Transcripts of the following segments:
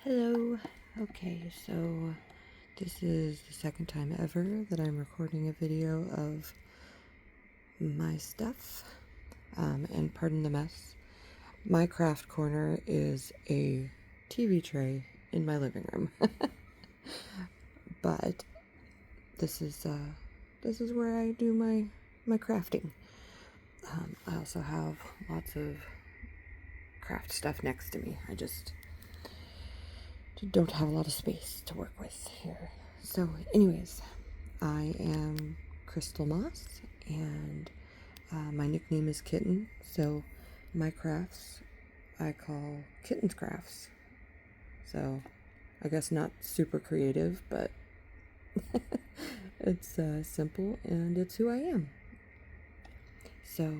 Hello. Okay, so this is the second time ever that I'm recording a video of my stuff. And pardon the mess. My craft corner is a TV tray in my living room. But this is where I do my crafting. I also have lots of craft stuff next to me. I just don't have a lot of space to work with here. So anyways, I am Crystal Moss, and my nickname is Kitten, so my crafts I call Kitten's Crafts. So I guess not super creative, but it's simple, and it's who I am. So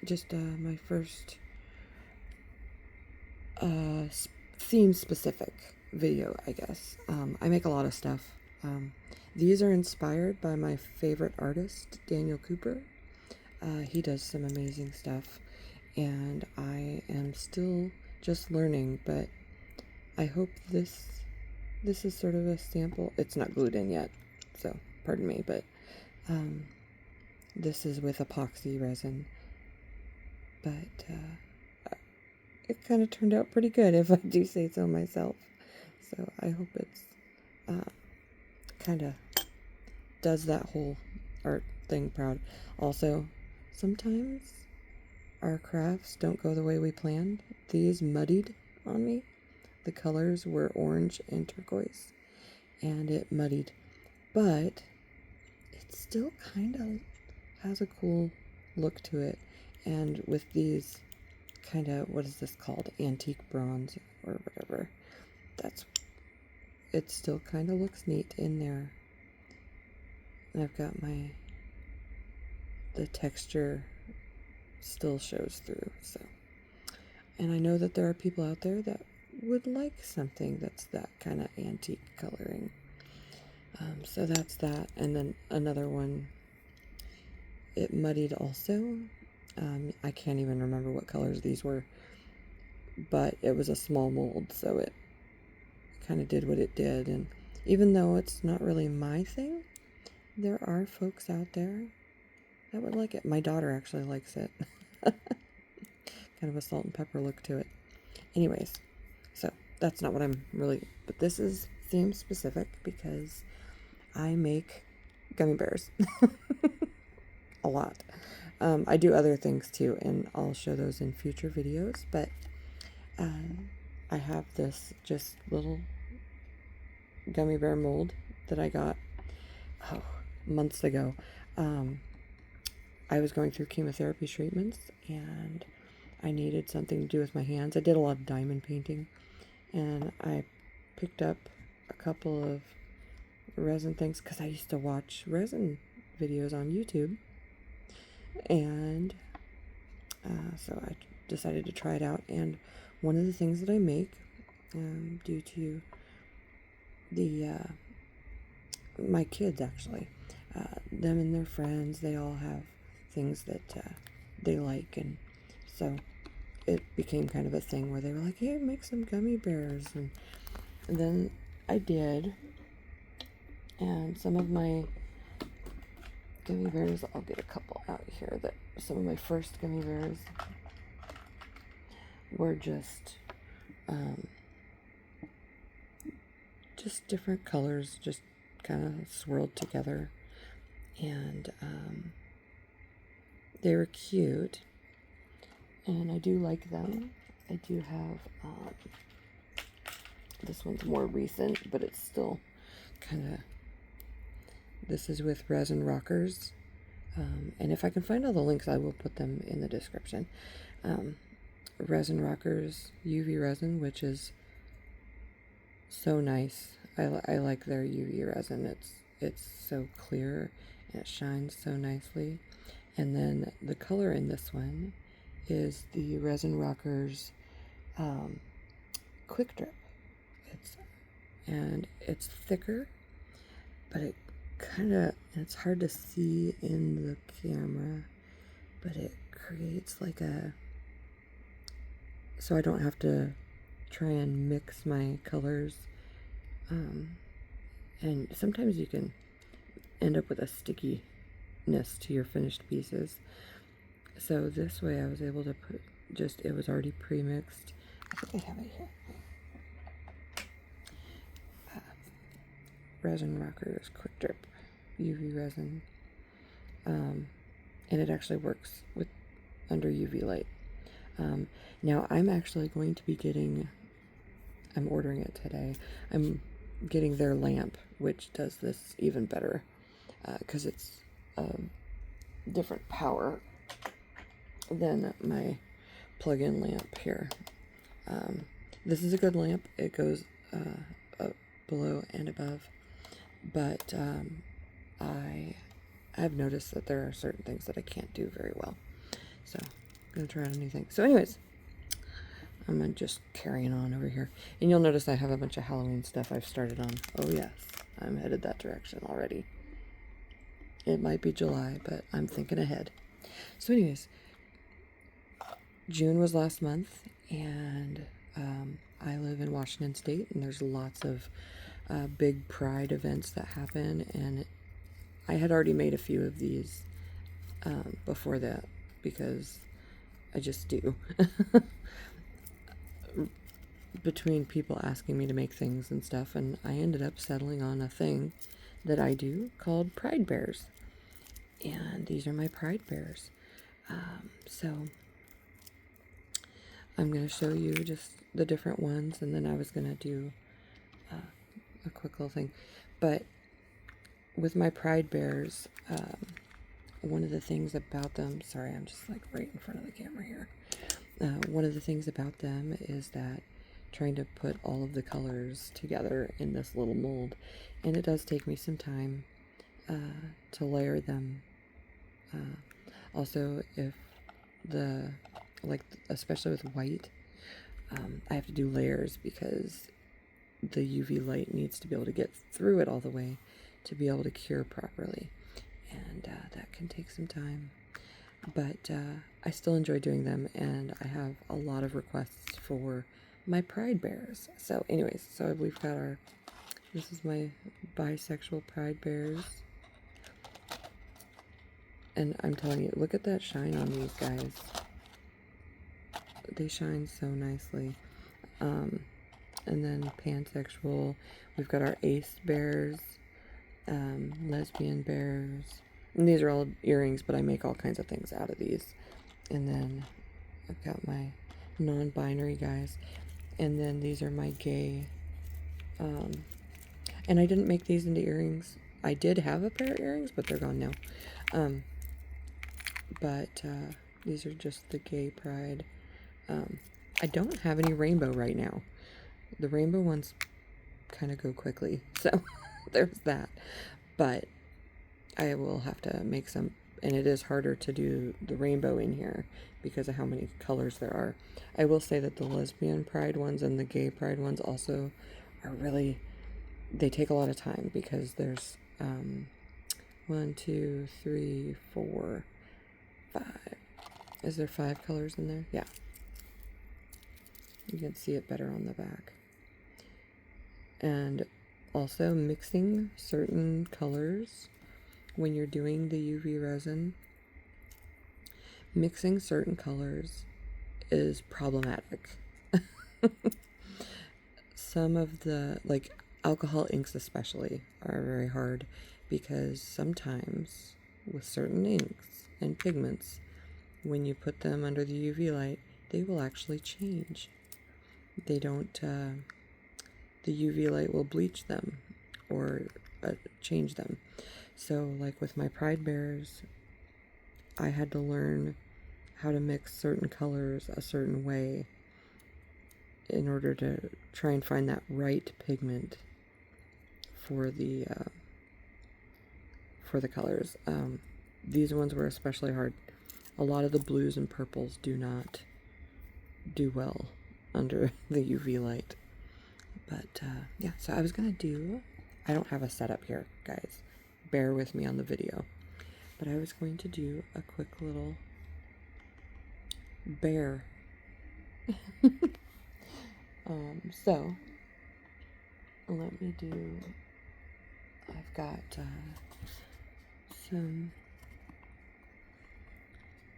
just my first theme specific video, I guess. I make a lot of stuff. These are inspired by my favorite artist, Daniel Cooper. He does some amazing stuff, and I am still just learning, but I hope this is sort of a sample. It's not glued in yet, so pardon me, but this is with epoxy resin, but it kind of turned out pretty good, if I do say so myself. So I hope it's kind of does that whole art thing proud. Also, sometimes our crafts don't go the way we planned. These muddied on me. The colors were orange and turquoise, and it muddied. But it still kind of has a cool look to it. And with these kind of, what is this called? Antique bronze or whatever. It still kind of looks neat in there. And I've got the texture still shows through, so. And I know that there are people out there that would like something that's that kind of antique coloring. So that's that. And then another one, it muddied also. I can't even remember what colors these were, but it was a small mold, so it kind of did what it did. And even though it's not really my thing, there are folks out there that would like it. My daughter actually likes it. Kind of a salt and pepper look to it. Anyways, so that's not what I'm really, but this is theme specific because I make gummy bears. A lot. I do other things too, and I'll show those in future videos, but I have this just little gummy bear mold that I got months ago. I was going through chemotherapy treatments, and I needed something to do with my hands. I did a lot of diamond painting, and I picked up a couple of resin things because I used to watch resin videos on YouTube, and so I decided to try it out. And one of the things that I make, due to my kids actually, them and their friends, they all have things that they like, and so it became kind of a thing where they were like, hey, make some gummy bears, and then I did. And some of my gummy bears, I'll get a couple out here, that some of my first gummy bears were just different colors, just kind of swirled together, and they were cute, and I do like them. I do have this one's more recent, but it's still kind of, this is with Resin Rockers, and if I can find all the links, I will put them in the description. Resin Rockers UV resin, which is so nice. I like their UV resin. It's so clear and it shines so nicely. And then the color in this one is the Resin Rockers Quick Drip. It's thicker, but it's hard to see in the camera, but it creates like so I don't have to try and mix my colors. And sometimes you can end up with a stickiness to your finished pieces. So this way I was able to put it was already pre-mixed. I think I have it here. Resin Rockers Quick Drip UV resin. And it actually works with under UV light. Now I'm actually going to be I'm ordering it today. I'm getting their lamp, which does this even better, because it's different power than my plug-in lamp here. This is a good lamp. It goes up below and above, but I've noticed that there are certain things that I can't do very well. So I'm gonna try out a new thing. So anyways, I'm just carrying on over here. And you'll notice I have a bunch of Halloween stuff I've started on. Oh yes, I'm headed that direction already. It might be July, but I'm thinking ahead. So anyways, June was last month, and I live in Washington State, and there's lots of big pride events that happen, and I had already made a few of these before that, because I just do. Between people asking me to make things and stuff, and I ended up settling on a thing that I do called Pride Bears. And these are my Pride Bears. So I'm going to show you just the different ones, and then I was going to do a quick little thing. But with my Pride Bears, one of the things about them, sorry, I'm just like right in front of the camera here. One of the things about them is that trying to put all of the colors together in this little mold, and it does take me some time to layer them. Also, if especially with white, I have to do layers because the UV light needs to be able to get through it all the way to be able to cure properly, and that can take some time. But I still enjoy doing them, and I have a lot of requests for my Pride Bears. So anyways, so we've got this is my bisexual Pride Bears. And I'm telling you, look at that shine on these guys. They shine so nicely. And then pansexual, we've got our ace bears, lesbian bears. And these are all earrings, but I make all kinds of things out of these. And then I've got my non-binary guys. And then these are my gay. And I didn't make these into earrings. I did have a pair of earrings, but they're gone now. But these are just the gay pride. I don't have any rainbow right now. The rainbow ones kind of go quickly, so there's that. But I will have to make some, and it is harder to do the rainbow in here because of how many colors there are. I will say that the lesbian pride ones and the gay pride ones also are really, they take a lot of time because there's 1, 2, 3, 4, 5. Is there 5 colors in there? Yeah. You can see it better on the back. And also mixing certain colors when you're doing the UV resin. Mixing certain colors is problematic. Some of the, like alcohol inks especially, are very hard because sometimes with certain inks and pigments, when you put them under the UV light, they will actually change. They don't, the UV light will bleach them or change them. So like with my Pride Bears, I had to learn how to mix certain colors a certain way in order to try and find that right pigment for the colors. These ones were especially hard. A lot of the blues and purples do not do well under the UV light. But yeah, so I was gonna do, I don't have a setup here, guys. Bear with me on the video. But I was going to do a quick little bear. So let me do, I've got some,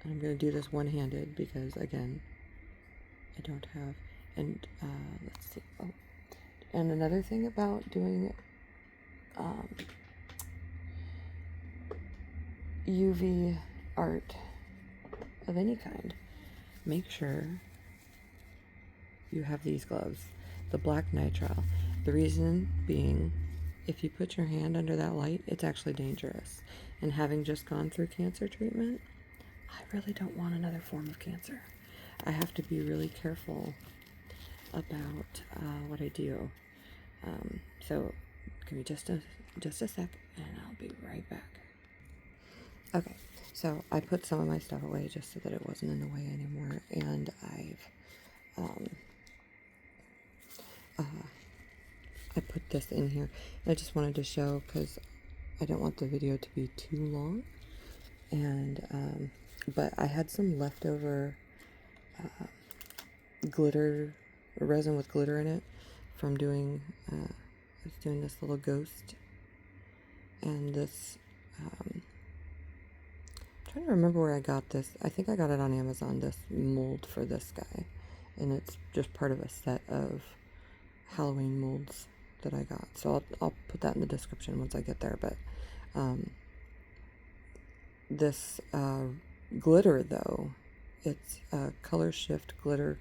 I'm going to do this one-handed because, again, I don't have, and let's see, oh, and another thing about doing UV art of any kind, make sure you have these gloves, the black nitrile. The reason being, if you put your hand under that light, it's actually dangerous. And having just gone through cancer treatment, I really don't want another form of cancer. I have to be really careful about what I do. So give me just a sec, and I'll be right back. Okay, so I put some of my stuff away just so that it wasn't in the way anymore, and I put this in here. I just wanted to show because I don't want the video to be too long, and but I had some leftover glitter, resin with glitter in it from doing, I was doing this little ghost, and this, I'm trying to remember where I got this. I think I got it on Amazon, this mold for this guy, and it's just part of a set of Halloween molds that I got. So I'll put that in the description once I get there, but this glitter, though, it's color shift glitter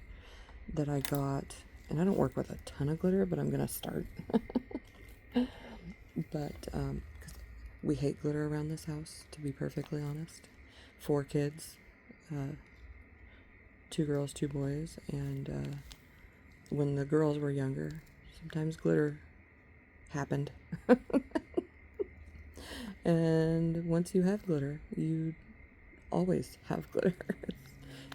that I got, and I don't work with a ton of glitter, but I'm gonna start. But 'cause we hate glitter around this house, to be perfectly honest. 4 kids, 2 girls, 2 boys, and when the girls were younger, sometimes glitter happened. And once you have glitter, you always have glitter.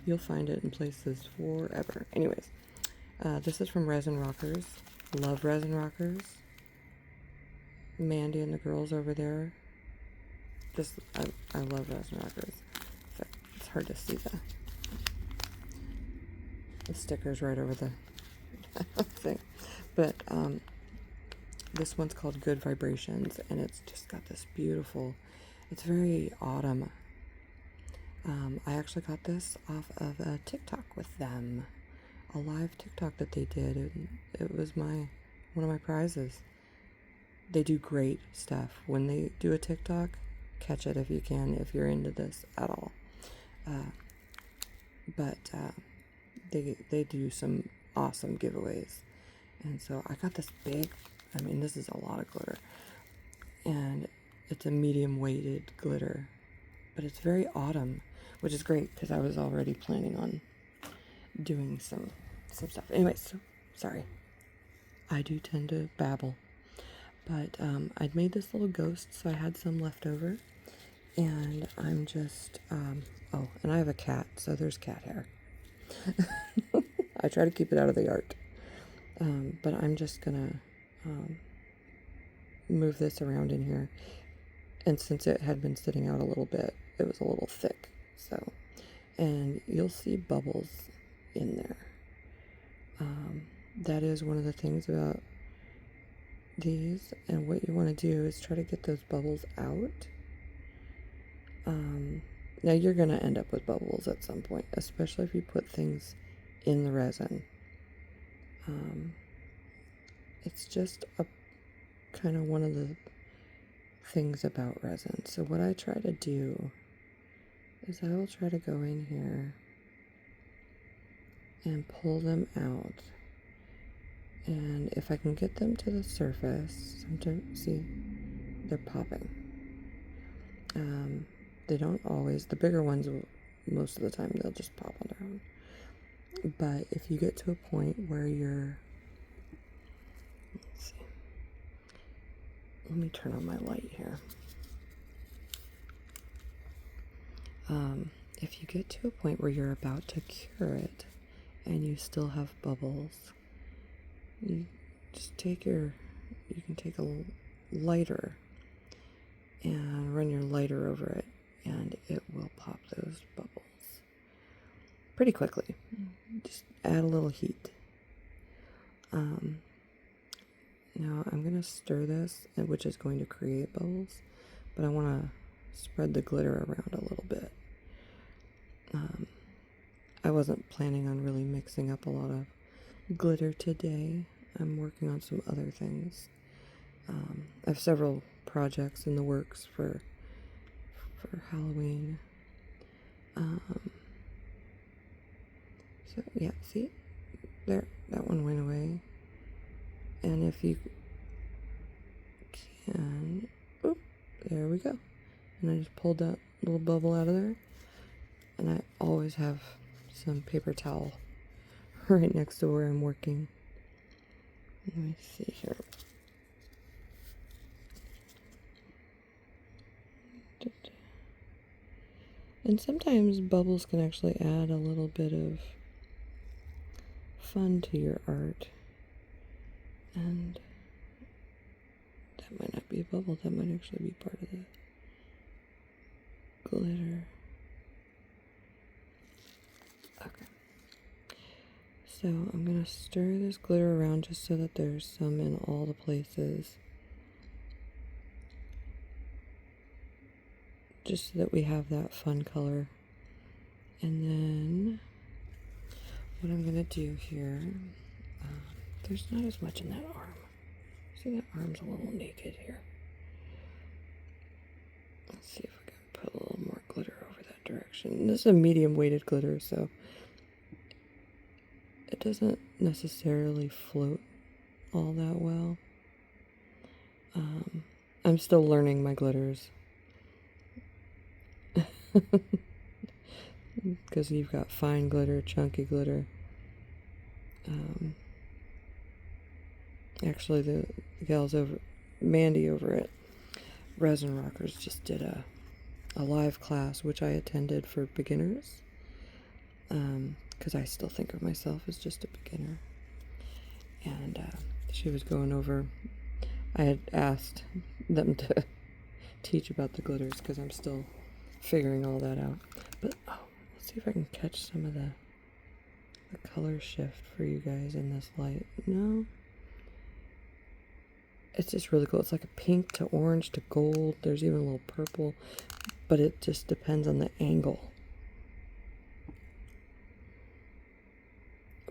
You'll find it in places forever. Anyways, this is from Resin Rockers. Love Resin Rockers. Mandy and the girls over there. Just, I love Resin Rockers. It's hard to see the stickers right over the thing. But this one's called Good Vibrations, and it's just got this beautiful, it's very autumn. I actually got this off of a TikTok with them, a live TikTok that they did, and it was one of my prizes. They do great stuff. When they do a TikTok, catch it if you can, if you're into this at all. But they do some awesome giveaways. And so I got this big, I mean, this is a lot of glitter. And it's a medium weighted glitter. But it's very autumn, which is great because I was already planning on doing some stuff. Anyways, so, sorry. I do tend to babble. But I'd made this little ghost, so I had some left over. And I'm just, oh, and I have a cat, so there's cat hair. I try to keep it out of the art. But I'm just gonna move this around in here. And since it had been sitting out a little bit, it was a little thick. So, and you'll see bubbles in there. That is one of the things about these. And what you want to do is try to get those bubbles out. Now you're going to end up with bubbles at some point, especially if you put things in the resin. It's just a kind of one of the things about resin. So what I try to do is I will try to go in here and pull them out. And if I can get them to the surface, sometimes, see, they're popping. They don't always, the bigger ones will, most of the time they'll just pop on their own. But if you get to a point where you're, let's see, let me turn on my light here. If you get to a point where you're about to cure it and you still have bubbles, you just take you can take a lighter and run your lighter over it, and it will pop those bubbles pretty quickly. Just add a little heat. Now I'm going to stir this, which is going to create bubbles, but I want to spread the glitter around a little bit. I wasn't planning on really mixing up a lot of glitter today. I'm working on some other things. I have several projects in the works for Halloween. So yeah, see? There, that one went away. And if you can, oop, there we go. And I just pulled that little bubble out of there. And I always have some paper towel right next to where I'm working. Let me see here. And sometimes bubbles can actually add a little bit of fun to your art. And that might not be a bubble, that might actually be part of the glitter. Okay. So I'm going to stir this glitter around just so that there's some in all the places. Just so that we have that fun color. And then what I'm going to do here, there's not as much in that arm. See, that arm's a little naked here. Let's see if I can put a little more glitter over that direction. This is a medium weighted glitter, so it doesn't necessarily float all that well. I'm still learning my glitters. Because you've got fine glitter, chunky glitter. Actually, the gals over, Mandy over at Resin Rockers just did a live class, which I attended for beginners. Because I still think of myself as just a beginner. And she was going over, I had asked them to teach about the glitters because I'm still figuring all that out. But let's see if I can catch some of the color shift for you guys in this light. No, it's just really cool. It's like a pink to orange to gold. There's even a little purple, but it just depends on the angle.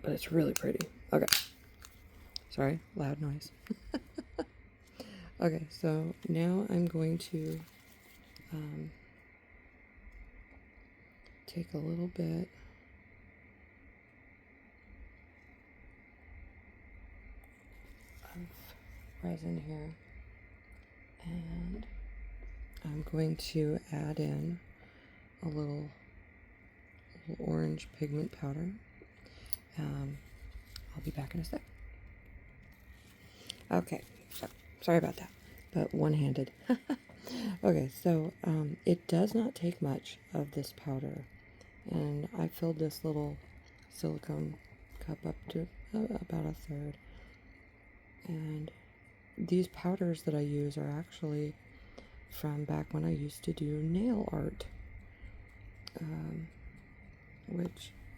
But it's really pretty. Okay, sorry, loud noise. Okay, so now I'm going to take a little bit of resin here, and I'm going to add in a little orange pigment powder. I'll be back in a sec. Okay, so sorry about that, but one-handed. Okay, so it does not take much of this powder, and I filled this little silicone cup up to about a third. And these powders that I use are actually from back when I used to do nail art,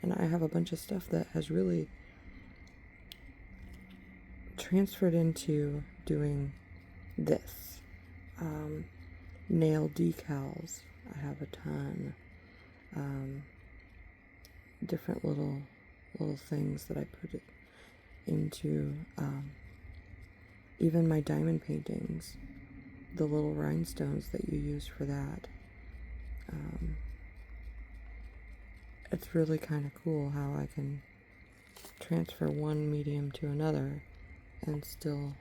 and I have a bunch of stuff that has really transferred into doing this. Nail decals, I have a ton. Different little things that I put it into. Even my diamond paintings, the little rhinestones that you use for that. It's really kind of cool how I can transfer one medium to another and still,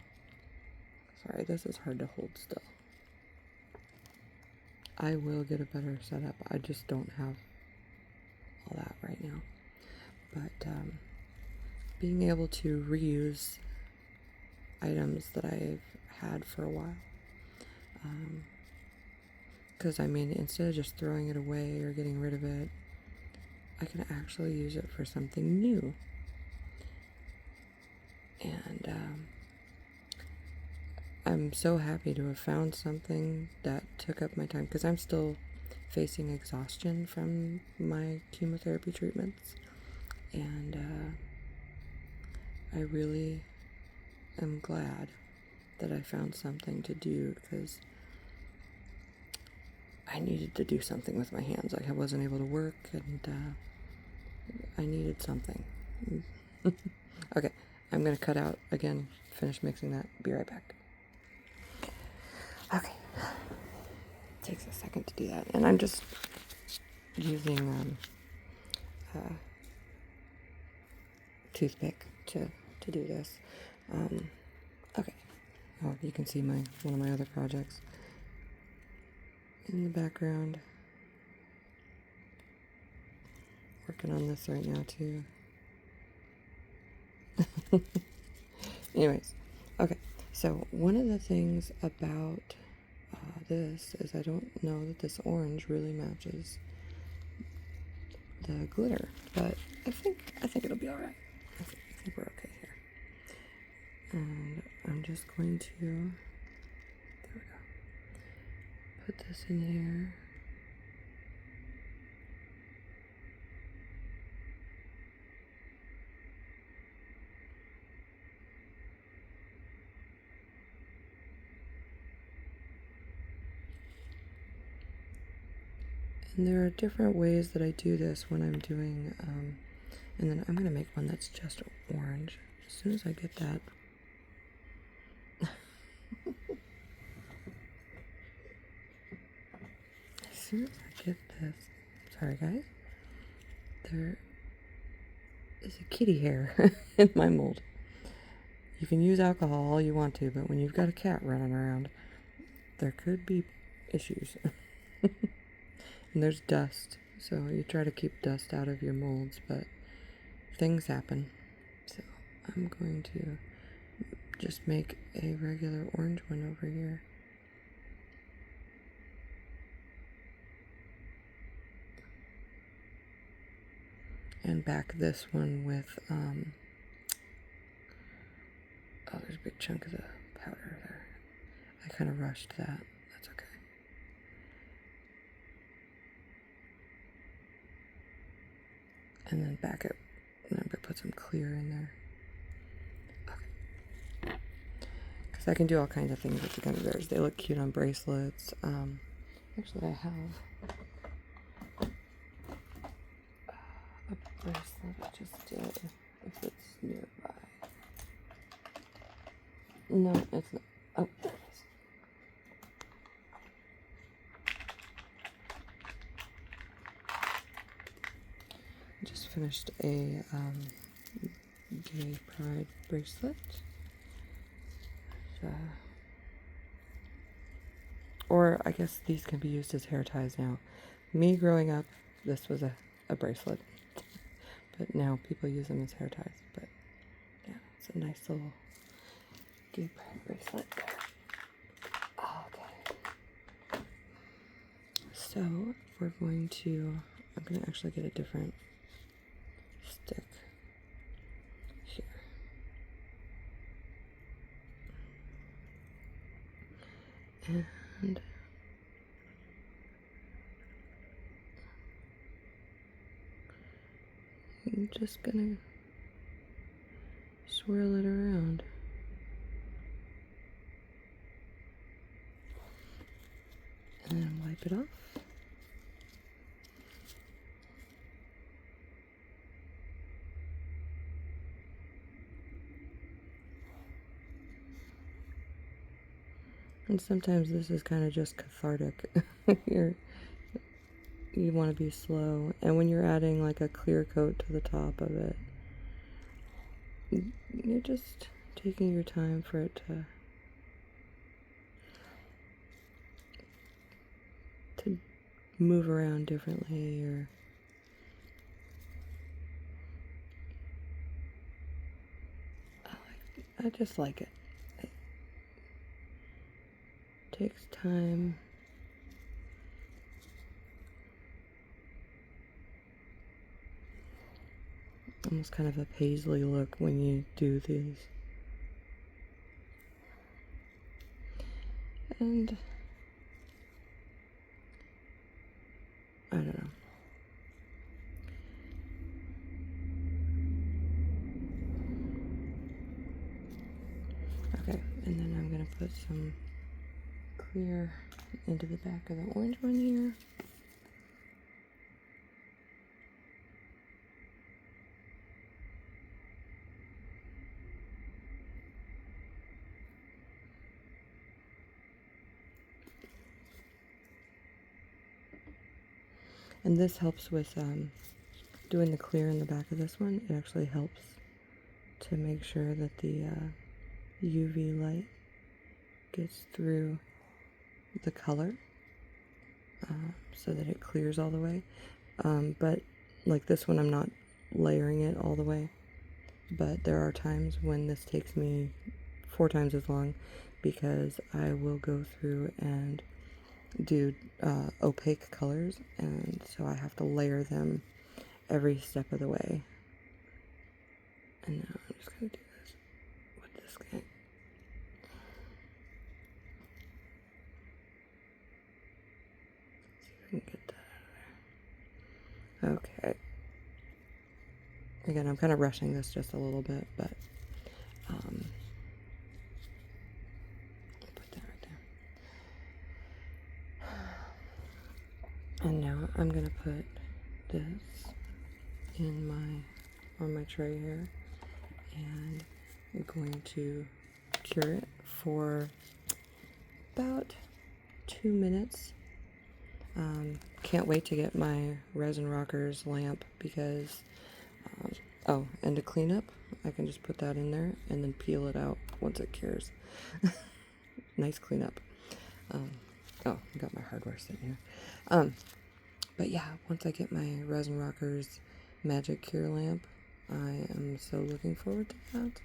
sorry, this is hard to hold still. I will get a better setup. I just don't have all that right now. But being able to reuse items that I've had for a while. Because I mean, instead of just throwing it away or getting rid of it, I can actually use it for something new. And I'm so happy to have found something that took up my time, because I'm still facing exhaustion from my chemotherapy treatments. And I really am glad that I found something to do, because I needed to do something with my hands. Like, I wasn't able to work, and I needed something. Okay, I'm gonna cut out again, finish mixing that, be right back. Okay, takes a second to do that, and I'm just using toothpick to do this. Okay, oh, you can see one of my other projects in the background. Working on this right now too. Anyways, okay, so one of the things about this is I don't know that this orange really matches the glitter, but I think it'll be all right. I think we're okay here. And I'm just going to, there we go, put this in here. And there are different ways that I do this when I'm doing, and then I'm going to make one that's just orange. As soon as I get that. As soon as I get this. Sorry, guys. There is a kitty hair in my mold. You can use alcohol all you want to, but when you've got a cat running around, there could be issues. And there's dust, so you try to keep dust out of your molds, but things happen. So I'm going to just make a regular orange one over here. And back this one with, oh, there's a big chunk of the powder there. I kind of rushed that. That's okay. And then back it, and I'm going to put some clear in there. Okay. Because I can do all kinds of things with the gummy bears. They look cute on bracelets. Actually, I have a bracelet I just did, if it's nearby. No, it's not. Oh, there it is. Just finished a gay pride bracelet. Or I guess these can be used as hair ties now. Me growing up, this was a bracelet. But now people use them as hair ties. But yeah, it's a nice little gay pride bracelet there. Okay. So we're going to, I'm going to actually get a different stick here. And I'm just gonna swirl it around. And then wipe it off. And sometimes this is kind of just cathartic. You want to be slow. And when you're adding like a clear coat to the top of it, you're just taking your time for it to move around differently, or I just like it. It takes time. Almost kind of a paisley look when you do these. And I don't know. Okay, and then I'm gonna put some clear into the back of the orange one here. And this helps with doing the clear in the back of this one. It actually helps to make sure that the UV light gets through the color so that it clears all the way. But like this one, I'm not layering it all the way. But there are times when this takes me 4 times as long because I will go through and do opaque colors, and so I have to layer them every step of the way. And now I'm just going to do this with this guy. See if I can get that out of there. Okay. Again, I'm kind of rushing this just a little bit, but I'll put that right there. And now I'm going to put this in on my tray here, and I'm going to cure it for about 2 minutes. Can't wait to get my Resin Rockers lamp because, oh, and to clean up, I can just put that in there and then peel it out once it cures. Nice cleanup. Oh, I got my hardware sitting here. But yeah, once I get my Resin Rockers Magic Cure lamp, I am so looking forward to that.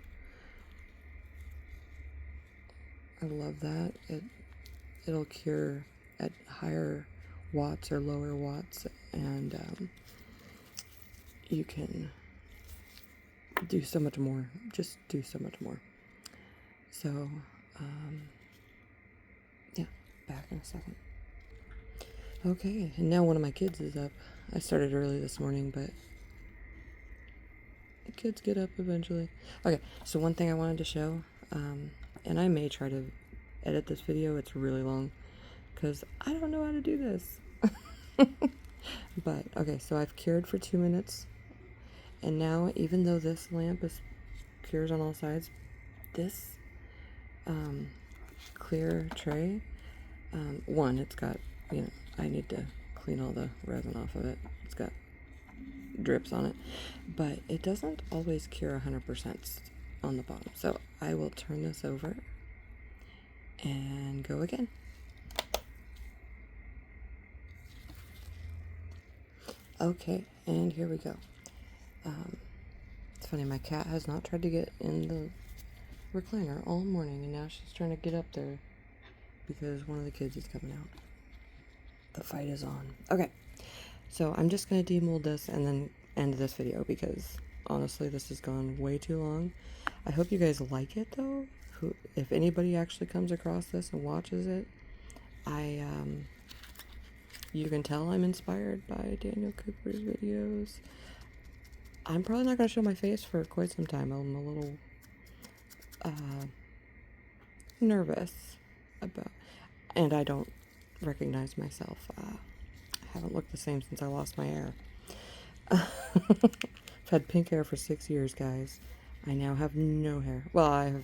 I love that. It'll cure at higher watts or lower watts, and you can do so much more. Just do so much more. So, yeah, back in a second. Okay, and now one of my kids is up. I started early this morning, but the kids get up eventually. Okay, so one thing I wanted to show, and I may try to edit this video, it's really long, because I don't know how to do this. But, okay, so I've cured for 2 minutes, and now, even though this lamp cures on all sides, this clear tray, one, it's got, I need to clean all the resin off of it. It's got drips on it, but it doesn't always cure 100% on the bottom. So I will turn this over and go again. Okay, and here we go. It's funny, my cat has not tried to get in the recliner all morning, and now she's trying to get up there because one of the kids is coming out. The fight is on. Okay, so I'm just going to demold this and then end this video because honestly this has gone way too long. I hope you guys like it though. If anybody actually comes across this and watches it, you can tell I'm inspired by Daniel Cooper's videos. I'm probably not going to show my face for quite some time. I'm a little nervous about, and I don't recognize myself. I haven't looked the same since I lost my hair. I've had pink hair for 6 years, guys. I now have no hair. Well,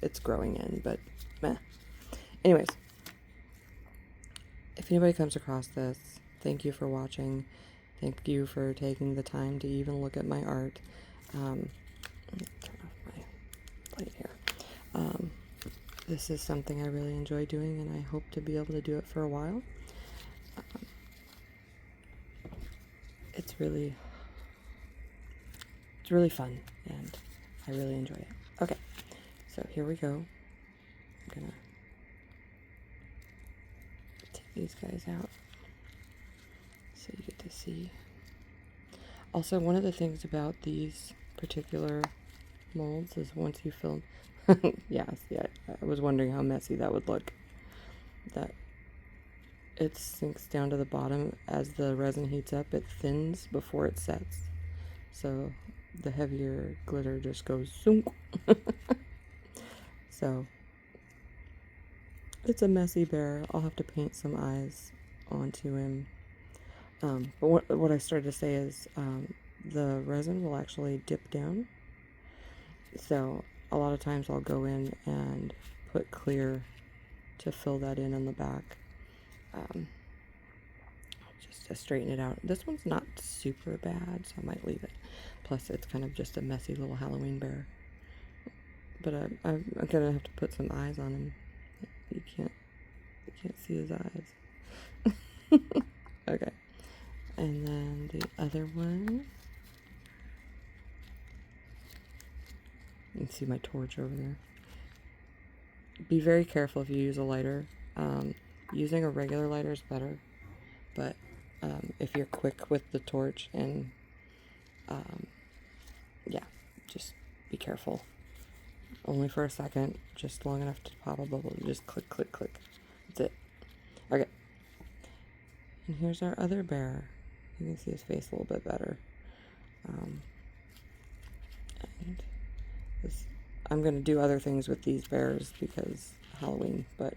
it's growing in, but meh. Anyways, if anybody comes across this, thank you for watching. Thank you for taking the time to even look at my art. Let me turn off my light here. This is something I really enjoy doing, and I hope to be able to do it for a while. It's really fun, and I really enjoy it. Okay, so here we go. I'm gonna take these guys out so you get to see. Also, one of the things about these particular molds is once you fill yeah, see, I was wondering how messy that would look. That it sinks down to the bottom as the resin heats up. It thins before it sets, so the heavier glitter just goes zoom. So it's a messy bear. I'll have to paint some eyes onto him. But what I started to say is the resin will actually dip down. So a lot of times I'll go in and put clear to fill that in on the back. Just to straighten it out. This one's not super bad, so I might leave it. Plus it's kind of just a messy little Halloween bear. But I'm gonna have to put some eyes on him. You can't see his eyes. Okay. And then the other one. You can see my torch over there. Be very careful if you use a lighter. Using a regular lighter is better, but if you're quick with the torch and yeah, just be careful. Only for a second, just long enough to pop a bubble. Just click, click, click. That's it. Okay. And here's our other bear. You can see his face a little bit better. And this, I'm going to do other things with these bears because Halloween, but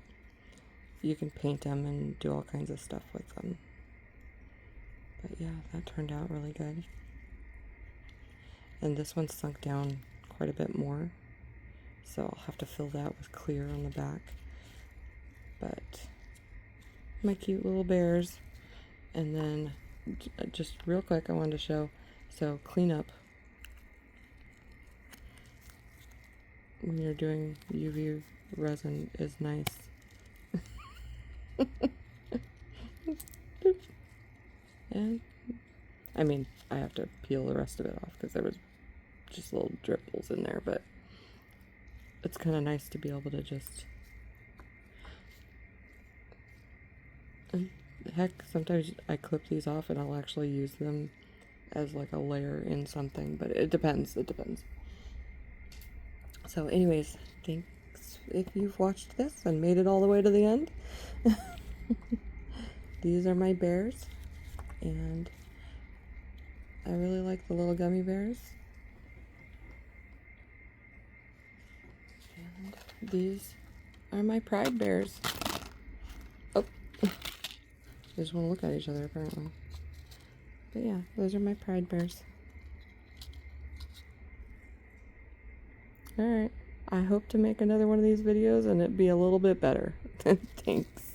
you can paint them and do all kinds of stuff with them. But yeah, that turned out really good. And this one sunk down quite a bit more, so I'll have to fill that with clear on the back. But my cute little bears. And then just real quick, I wanted to show, so clean up when you're doing UV resin is nice. And I mean, I have to peel the rest of it off because there was just little dripples in there, but it's kind of nice to be able to just, and heck, sometimes I clip these off and I'll actually use them as like a layer in something, but it depends. So anyways, thanks if you've watched this and made it all the way to the end. These are my bears, and I really like the little gummy bears. And these are my pride bears. Oh, they just want to look at each other apparently. But yeah, those are my pride bears. Alright, I hope to make another one of these videos and it be a little bit better. Thanks.